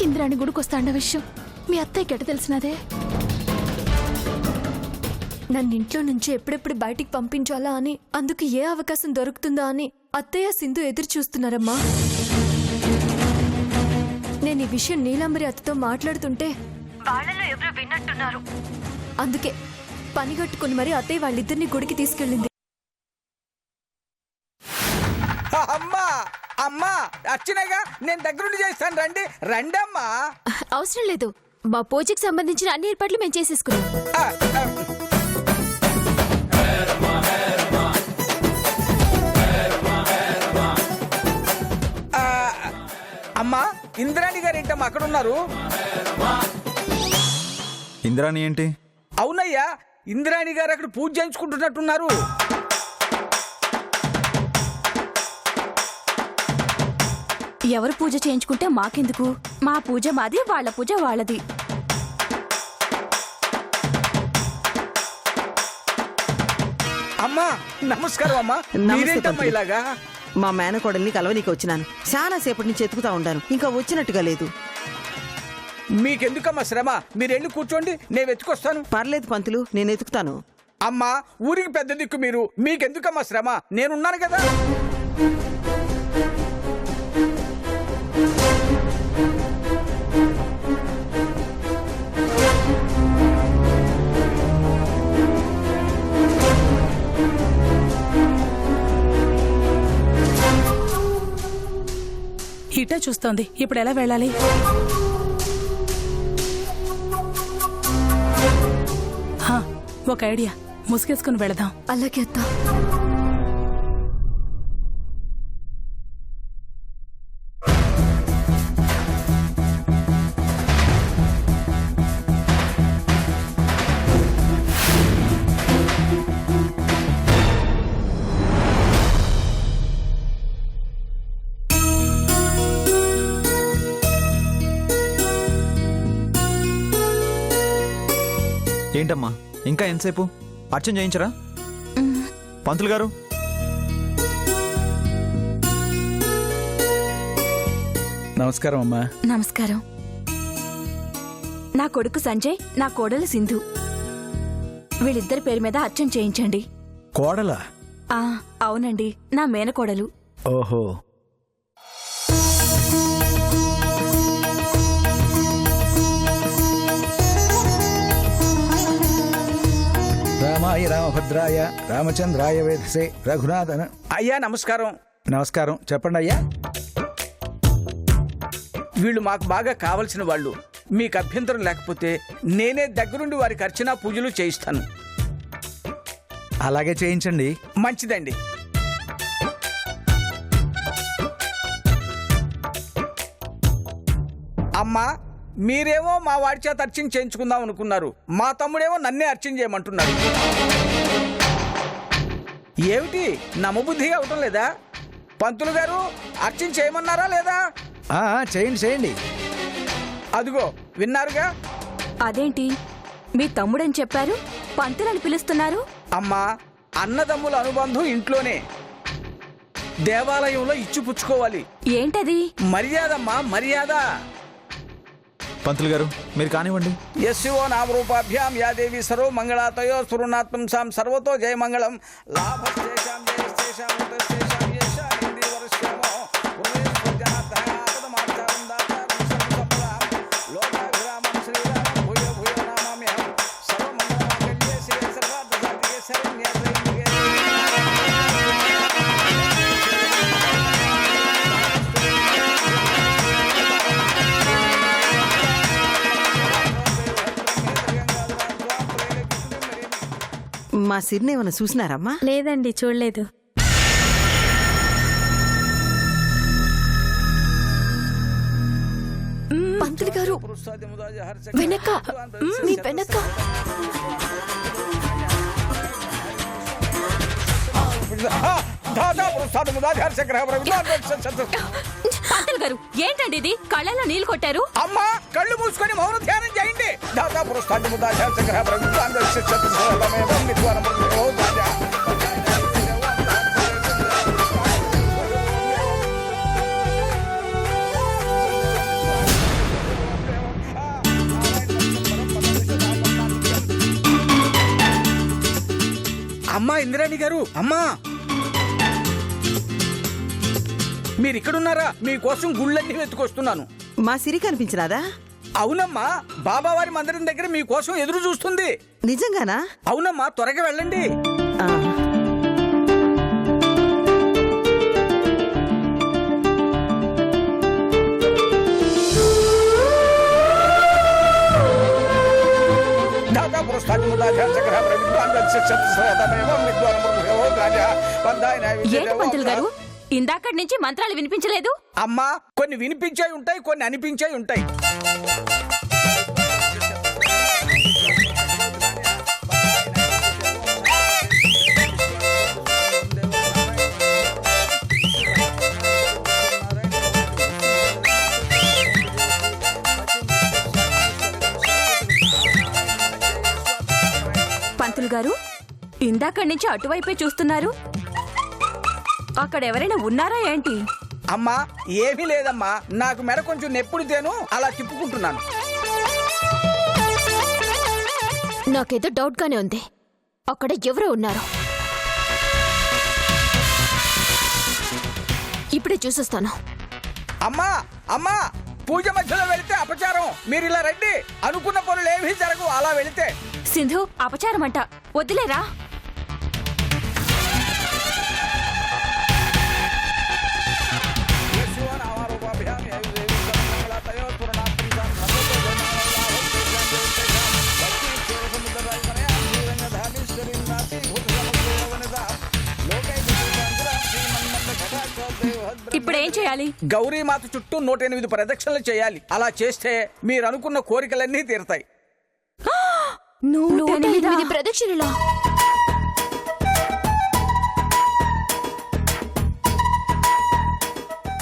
ఇంద్రాణి గుడికొస్తాండ విషయం మీ అత్తయ్యకి ఎట తెలిసినదే? నన్ను ఇంట్లో నుంచి ఎప్పుడెప్పుడు బయటికి పంపించాలా అని, అందుకు ఏ అవకాశం దొరుకుతుందా అని అత్తయ్య సింధు ఎదురు చూస్తున్నారమ్మా. నేను ఈ విషయం నీలాంబరి అత్తతో మాట్లాడుతుంటే వాళ్ళలో ఎవరో విన్నట్టున్నారు. అందుకే పనిగట్టుకుని మరి అత్తయ్య వాళ్ళిద్దరిని గుడికి తీసుకెళ్ళింది. అమ్మా అమ్మా అచ్చినగా నేను దగ్గరుండి చేస్తాను, రండి రండి అమ్మా. అవసరం లేదు, మా పూజకి సంబంధించిన అన్ని ఏర్పాట్లు మేము చేసేసుకున్నాం. అమ్మా ఇంద్రాణి గారు ఏంటమ్మా అక్కడ ఉన్నారు? ఇంద్రాణి ఏంటి? అవునయ్యా, ఇంద్రాణి గారు అక్కడ పూజ చేయించుకుంటున్నట్టున్నారు. ఎవరు పూజ చేయించుకుంటే మాకెందుకు? మా పూజ మాది, వాళ్ళ పూజ వాళ్ళది. అమ్మా నమస్కారం అమ్మా. మీరేంటమ్మా ఇలాగా? మా మేనకోడల్ని కలవనీకి వచ్చినాను. చాలా సేపటి నుంచి ఎత్తుకుతా ఉండాను, ఇంకా వచ్చినట్టుగా లేదు. మీకెందుకమ్మా శ్రమ, మీరు వెళ్ళి కూర్చోండి, నేను వెతుకొస్తాను. పర్లేదు పంతులు, నేను ఎతుకుతాను. అమ్మా ఊరికి పెద్ద దిక్కు మీరు, మీకెందుకమ్మా శ్రమ, నేనున్నాను కదా. ఇటా చూస్తోంది, ఇప్పుడు ఎలా వెళ్ళాలి? ఒక ఐడియా, ముసుగేసుకుని వెళదాం. అలాగే అత్త. ఏంటమ్మా ఇంకా ఎంతసేపు? అర్చన చేయించరా? పంతులు గారు నమస్కారం అమ్మా. నమస్కారం. నా కొడుకు సంజయ్, నా కోడలు సింధు, వీళ్ళిద్దరి పేరు మీద అర్చన చేయించండి. కోడలా? అవునండి, నా మేనకోడలు. ఓహో. రామాయ రామభద్రాయ రామచంద్రాయ వేధసే రఘునాథన. అయ్యా నమస్కారం. నమస్కారం, చెప్పండి అయ్యా. వీళ్ళు మాకు బాగా కావలసిన వాళ్ళు. మీకు అభ్యంతరం లేకపోతే నేనే దగ్గరుండి వారికి అర్చనా పూజలు చేయిస్తాను. అలాగే చేయించండి. మంచిదండి. అమ్మా మీరేమో మా వాడి చేత అర్చన చేయించుకుందాం అనుకున్నారు, మా తమ్ముడేమో నన్నే అర్చన చేయమంటున్నారు. ఏమిటి నమ్మబుద్ధిగా అవటం లేదా? పంతులు గారు అర్చన చేయమన్నారా లేదా? చేయండి చేయండి. అదిగో విన్నారుగా. అదేంటి మీ తమ్ముడని చెప్పారు, పంతులని పిలుస్తున్నారు? అమ్మా అన్నదమ్ముల అనుబంధం ఇంట్లోనే, దేవాలయంలో ఇచ్చిపుచ్చుకోవాలి. ఏంటది? మర్యాదమ్మా మర్యాద. పంతులు గారు మీరు కానివ్వండి. యస్యో నామరూపాభ్యాం యా దేవి సర్వ మంగళాతయో స్ఫురుణాత్మం సాం సర్వతో జయమంగళం లాభస్తేషాం జయస్తేషాం ఉత్తస్తేషాం యశా ఇంద్రి వరస్యామో పురుషేశ్వరజనార్థమాచారం దాతారం సర్వసంపదాం లోకాభిరామం శ్రీరామం భూయో భూయో నమామ్యహం సర్వమంగళమాంగళ్యే శివే సర్వార్థసాధికే శరణ్యే త్రయంబకే. మా సిరిని ఏమైనా చూసినారమ్మా? లేదండి, చూడలేదు. పంతులు గారు వెనక, మీ వెనక. పంతులు గారు ఏంటండి ఇది? కళ్ళలో నీళ్లు కొట్టారు. అమ్మా కళ్ళు మూసుకొని మౌన ధ్యానం చేయండి. దాదా పురస్కారం అమ్మా ఇందిరాణి గారు, అమ్మా మీరు ఇక్కడున్నారా? మీకోసం గుళ్ళన్నీ వెతుకొస్తున్నాను. మా సిరి కనిపించినాదా? అవునమ్మా, బాబావారి మందిరం దగ్గర మీకోసం ఎదురు చూస్తుంది. నిజంగానా? అవునమ్మా, త్వరగా వెళ్ళండి. ఆ. ఏంటి పంతులు గారు, ఇందాకటి నుంచి మంత్రాలు వినిపించలేదు? అమ్మా, కొన్ని వినిపించాయి ఉంటాయి, కొన్ని అనిపించాయి ఉంటాయి. పంతులు గారు, ఇందాకటి నుంచి అటువైపే చూస్తున్నారు. అక్కడ ఎవరైనా ఉన్నారా ఏంటి? అమ్మా, ఏమీ లేదమ్మా, నాకు మెడ కొంచెం నెప్పుడుతేను అలా తిప్పుకుంటున్నాను. నాకేదో డౌట్ గానే ఉంది. అక్కడ ఎవరో ఉన్నారు. ఇప్పుడే చూసొస్తాను. అమ్మా అమ్మా, పూజ మధ్యలో వెళితే అపచారం. మీరు ఇలా రండి. అనుకున్న పనులు ఏమీ జరగవు అలా వెళితే. సింధు, అపచారమంట, వద్దులేరా. ఇప్పుడు ఏం చేయాలి? గౌరీమాత చుట్టూ 108 ప్రదక్షిణలు చేయాలి. అలా చేస్తే మీరు అనుకున్న కోరికలన్నీ తీరుతాయి. 108 ప్రదక్షిణలా?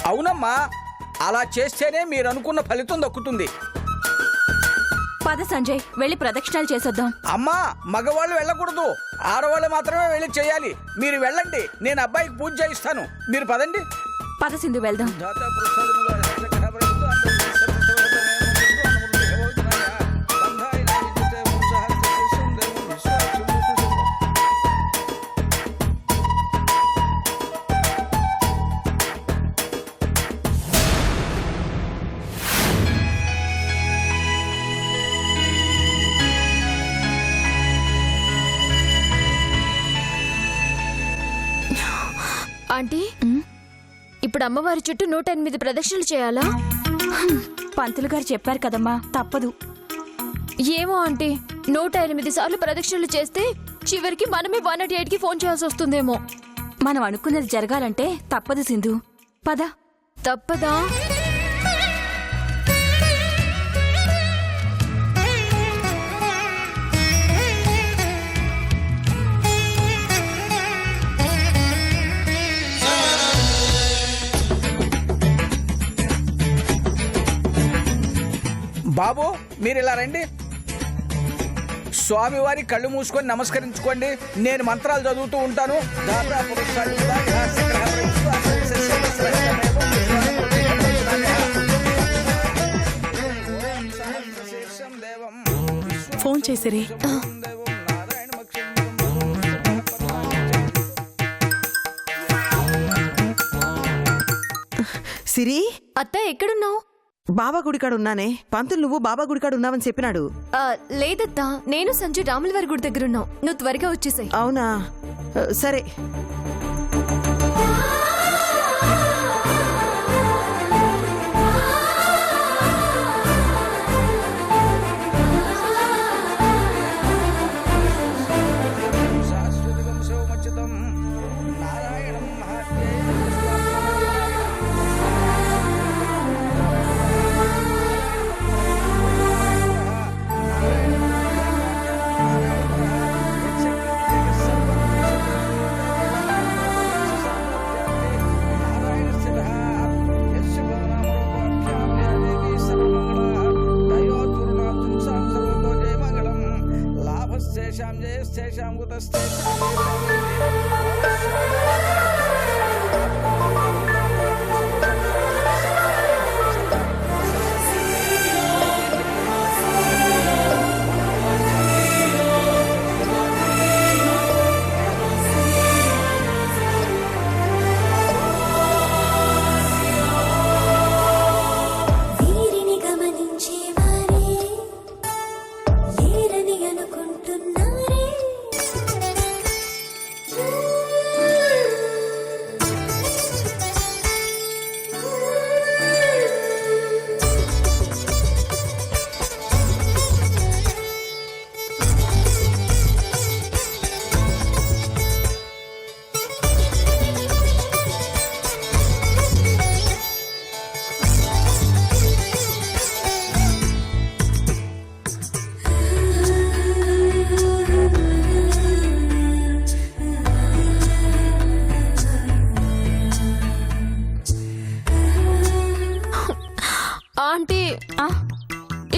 అవునమ్మా, అలా చేస్తేనే మీరు అనుకున్న ఫలితం దక్కుతుంది. పద సంజయ్, వెళ్ళి ప్రదక్షిణాలు చేసొద్దాం. అమ్మా, మగవాళ్ళు వెళ్ళకూడదు, ఆడవాళ్ళు మాత్రమే వెళ్ళి చేయాలి. మీరు వెళ్ళండి, నేను అబ్బాయికి పూజ చేయిస్తాను. మీరు పదండి. పద సింధు, వెళ్దాం. ఆంటీ, ఇప్పుడు అమ్మవారి చుట్టూ 108 ప్రదక్షిణలు చేయాలా? పంతులు గారు చెప్పారు కదమ్మా, తప్పదు. ఏమో ఆంటీ, 108 సార్లు ప్రదక్షిణలు చేస్తే చివరికి మనమే 108కి ఫోన్ చేయాల్సి వస్తుందేమో. మనం అనుకున్నది జరగాలంటే తప్పదు సింధు, పద. తప్పదా? బాబు, మీరు ఇలా రండి. స్వామివారి కళ్ళు మూసుకొని నమస్కరించుకోండి. నేను మంత్రాలు చదువుతూ ఉంటాను. ఫోన్ చేసిరి. సిరి, అత్త ఎక్కడున్నావు? బాబా గుడికాడ ఉన్నానే. పంతులు నువ్వు బాబా గుడికాడ ఉన్నావని చెప్పినాడు. లేదత్తా, నేను సంజు రాముల వారి గుడి దగ్గర ఉన్నావు. నువ్వు త్వరగా వచ్చేసాయి. అవునా, సరే.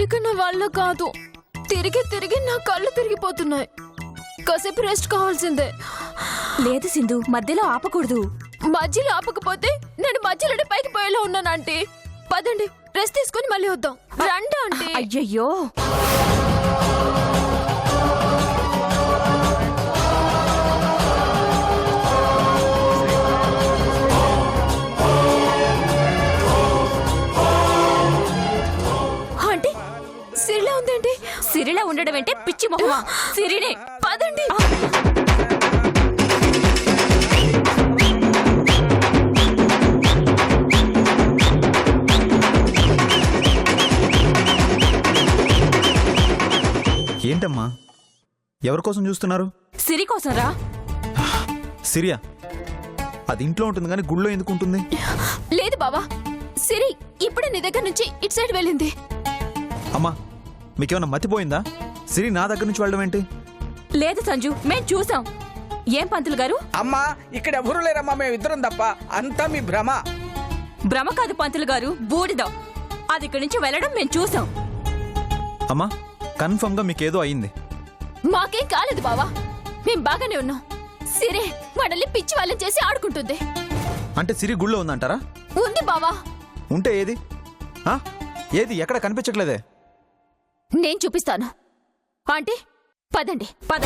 ఇక నా వల్ల కాదు. తిరిగి తిరిగి నా కళ్ళు తిరిగిపోతున్నాయి. కాసేపు రెస్ట్ కావాల్సిందే. లేదు సింధు, మధ్యలో ఆపకూడదు. మధ్యలో ఆపకపోతే నేను మధ్యలోనే పైకి పోయేలా ఉన్నాను ఆంటీ. పదండి, రెస్ట్ తీసుకొని మళ్ళీ వద్దాం. రండి ఆంటీ. అయ్యయ్యో, ఆంటీ సిరిలా ఉందేంటి? సిరిలా ఉండడం అంటే పిచ్చి మొహమా? సిరినే. పదండి. ఏంటమ్మా ఎవరి కోసం చూస్తున్నారు? సిరి కోసం రా. సిరియా అది ఇంట్లో ఉంటుంది కానీ గుళ్ళో ఎందుకు ఉంటుంది? లేదు బావా, సిరి ఇప్పుడే నీ దగ్గర నుంచి ఇటు సైడ్ వెళ్ళింది. అమ్మా మీకేమన్నా మతిపోయిందా? సిరి నా దగ్గర నుంచి వెళ్ళడం ఏంటి? లేదు సంజు, మేం చూసాం. ఏం పంతులు గారు? అమ్మా ఇక్కడ ఎవరు లేరమ్మా, మేమిద్దరం తప్ప. అంతా మీ భ్రమ. భ్రమ కాదు పంతులు గారు, బూడిద. అది ఇక్కడి నుంచి వెళ్ళడం మేం చూసాం. అమ్మా కన్ఫర్మ్ గా మీకేదో అయింది. మాకేం కాలేదు బావా, మేం బాగానే ఉన్నాం. సిరే మనల్ని పిచ్చి వాళ్ళని చేసి ఆడుకుంటుంది. అంటే సిరి గుళ్ళో ఉందంటారా? ఉంది బావా. ఉంటే ఏది? ఆ? ఏది ఎక్కడ కనిపించట్లేదే? నేను చూపిస్తాను. ఆంటీ పదండి. పద.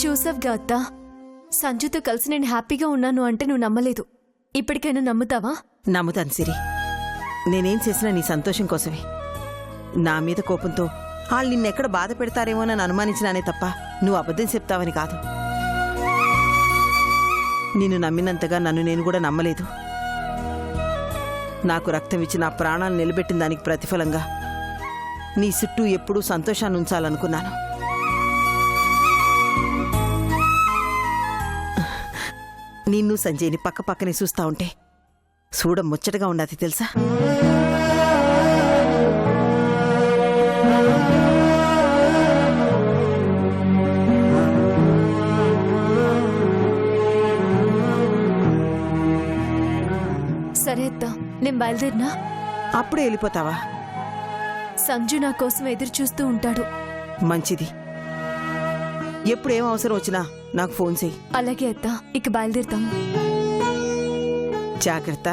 చూసావుగా అత్త, సంజుతో కలిసి నేను హ్యాపీగా ఉన్నాను అంటే నువ్వు నమ్మలేదు. ఇప్పటికైనా నమ్ముతావా? నమ్ముతాను సిరి. నేనేం చేసినా నీ సంతోషం కోసమే. నా మీద కోపంతో వాళ్ళు నిన్నెక్కడ బాధ పెడతారేమోనని అనుమానించినానే తప్ప నువ్వు అబద్ధం చెప్తావని కాదు. నిన్ను నమ్మినంతగా నన్ను నేను కూడా నమ్మలేదు. నాకు రక్తం ఇచ్చి నా ప్రాణాలు నిలబెట్టిన దానికి ప్రతిఫలంగా నీ చుట్టూ ఎప్పుడూ సంతోషాన్ని ఉంచాలనుకున్నాను. నిన్ను సంజయ్ని పక్క పక్కనే చూస్తా ఉంటే చూడ ముచ్చటగా ఉండదు తెలుసా? సరే అత్త, నేను బయలుదేరినా? అప్పుడే వెళ్ళిపోతావా? సంజు నా కోసం ఎదురు చూస్తూ ఉంటాడు. మంచిది. ఎప్పుడేం అవసరం వచ్చినా నాకు ఫోన్ చెయ్యి. అలాగే అత్త, ఇక బయలుదేరుతాం. జాగ్రత్త.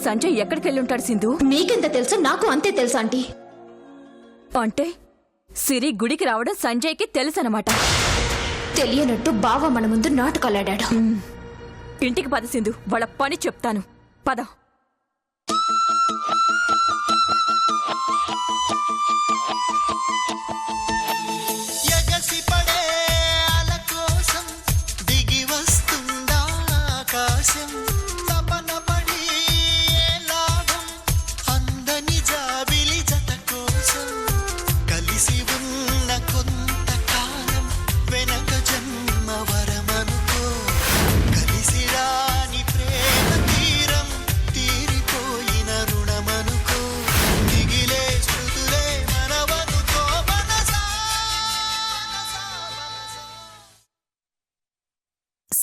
సంజయ్ ఎక్కడికి వెళ్ళుంటాడు సింధు? మీకెంత తెలుసు? నాకు అంతే తెలుసు ఆంటీ. అంటే సిరి గుడికి రావడం సంజయ్కి తెలుసనమాట. తెలియనట్టు బావ మన ముందు నాటకాలాడాడు. ఇంటికి పద సింధు, వాళ్ళ పని చెప్తాను. పద. ఎగసిపడే అల కోసం దిగి వస్తుందా ఆకాశం, తపన పడి ఏ లాభం అందని జాబిలి జత కోసం, కలిసి ఉన్న కొంతకాలం వెనక జన్మ వరమనుకో, కలిసి రాని ప్రేమ తీరం తీరిపోయిన రుణమనుకో, మిగిలే స్మృతులే మనవనుకో మనసా.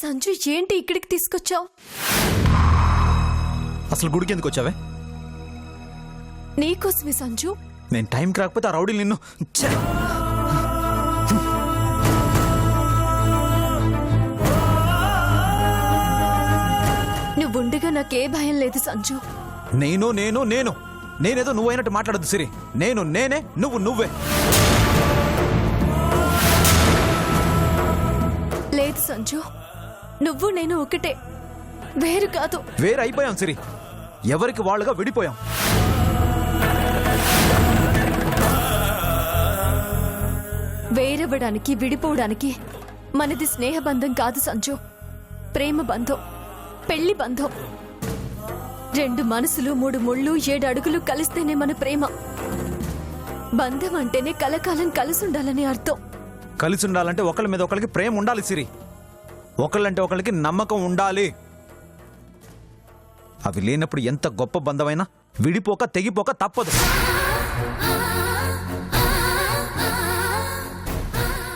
సంజు, ఏంటి ఇక్కడికి తీసుకొచ్చావు? అసలు గుడికి ఎందుకు వచ్చావే? నీకోసమే సంజు. నేను టైంకి రాకపోతే ఆ రౌడీలు నిన్ను ఛే! నువ్వుండగా నాకే భయం లేదు సంజు. నేనేదో నువ్వైనట్టు మాట్లాడద్దు సిరి. నేనే, నువ్వే. లేదు సంజు, నువ్వు నేను ఒకటే, వేరు కాదు. వేరే అయిపోయాం సిరి, ఎవరికి వాళ్ళుగా విడిపోయాం. వేరవ్వడానికి విడిపోవడానికి మనది స్నేహబంధం కాదు సంజు, ప్రేమ బంధం, పెళ్లి బంధం. 2 మనసులు 3 ముళ్ళు 7 అడుగులు కలిస్తేనే మన ప్రేమ. బంధం అంటేనే కలకాలం కలిసి ఉండాలని అర్థం. కలిసి ఉండాలంటే ఒకళ్ళ మీద ఒకళ్ళకి ప్రేమ ఉండాలి సిరి. ఒకళ్ళంటే ఒకళ్ళకి నమ్మకం ఉండాలి. అవి లేనప్పుడు ఎంత గొప్ప బంధమైనా విడిపోక తెగిపోక తప్పదు.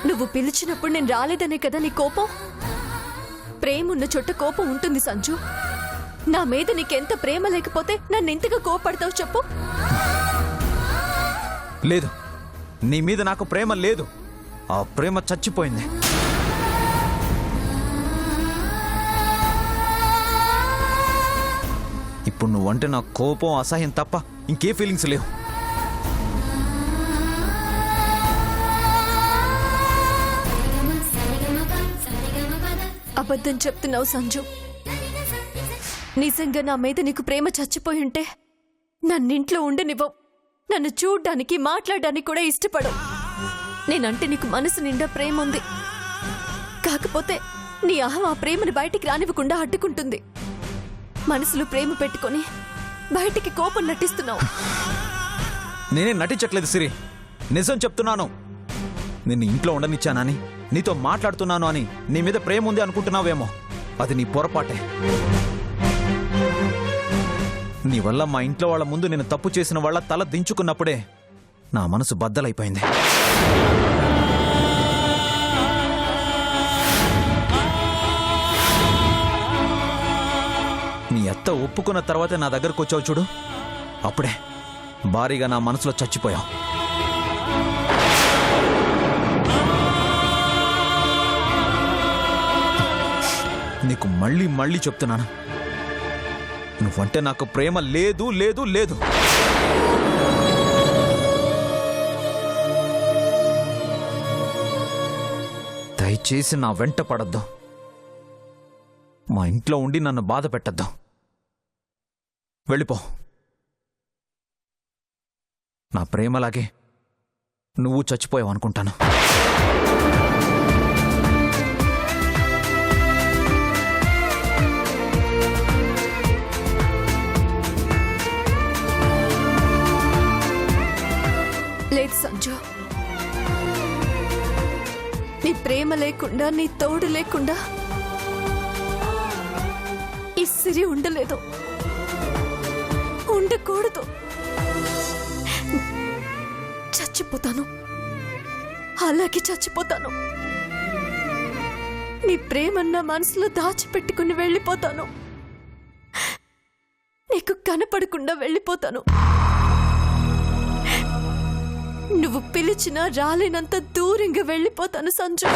నువ్వు పిలిచినప్పుడు నేను రాలేదనే కదా నీ కోపం? ప్రేమ ఉన్న చోట కోపం ఉంటుంది సంజు. నా మీద నీకెంత ప్రేమ లేకపోతే నన్ను ఎంతగా కోపడతావు చెప్పు? లేదు, నీ మీద నాకు ప్రేమ లేదు. ఆ ప్రేమ చచ్చిపోయింది. ఇప్పుడు నువ్వంటే నా కోపం, అసహ్యం తప్ప ఇంకే ఫీలింగ్స్ లేవు. అబద్ధం చెప్తున్నావు సంజు. నిజంగా నా మీద నీకు ప్రేమ చచ్చిపోయి ఉంటే నన్నింట్లో ఉండనివ్వవు. నన్ను చూడ్డానికి మాట్లాడడానికి కూడా ఇష్టపడవు. నేనంటే నీకు మనసు నిండా ప్రేమ ఉంది. కాకపోతే నీ అహం ఆ ప్రేమను బయటికి రానివ్వకుండా అడ్డుకుంటుంది. మనసులో ప్రేమ పెట్టుకొని బయటికి కోపం నటిస్తున్నావు. నేనే నటించట్లేదు సిరి, నిజం చెప్తున్నాను. నిన్ను ఇంట్లో ఉండనిచ్చానని, నీతో మాట్లాడుతున్నాను అని నీ మీద ప్రేమ ఉంది అనుకుంటున్నావేమో. అది నీ పొరపాటే. నీ వల్ల మా ఇంట్లో వాళ్ళ ముందు నేను తప్పు చేసిన వాళ్ళ తల దించుకున్నప్పుడే నా మనసు బద్దలైపోయింది. నీ అత్త ఒప్పుకున్న తర్వాతే నా దగ్గరకు వచ్చావు చూడు, అప్పుడే భారీగా నా మనసులో చచ్చిపోయావు. నీకు మళ్ళీ మళ్ళీ చెప్తున్నాను, నువ్వంటే నాకు ప్రేమ లేదు లేదు లేదు. దయచేసి నా వెంట పడద్దు. మా ఇంట్లో ఉండి నన్ను బాధ పెట్టద్దు. వెళ్ళిపో. నా ప్రేమలాగే నువ్వు చచ్చిపోయావు అనుకుంటాను. లేదు సంజు, నీ ప్రేమ లేకుండా, నీ తోడు లేకుండా ఈ సిరి ఉండలేదు, ఉండకూడదు. చచ్చిపోతాను, అలాగే చచ్చిపోతాను. నీ ప్రేమన్న మనసులో దాచిపెట్టుకుని వెళ్ళిపోతాను. నీకు కనపడకుండా వెళ్ళిపోతాను. నువ్వు పిలిచినా రాలేనంత దూరంగా వెళ్ళిపోతాను సంజు.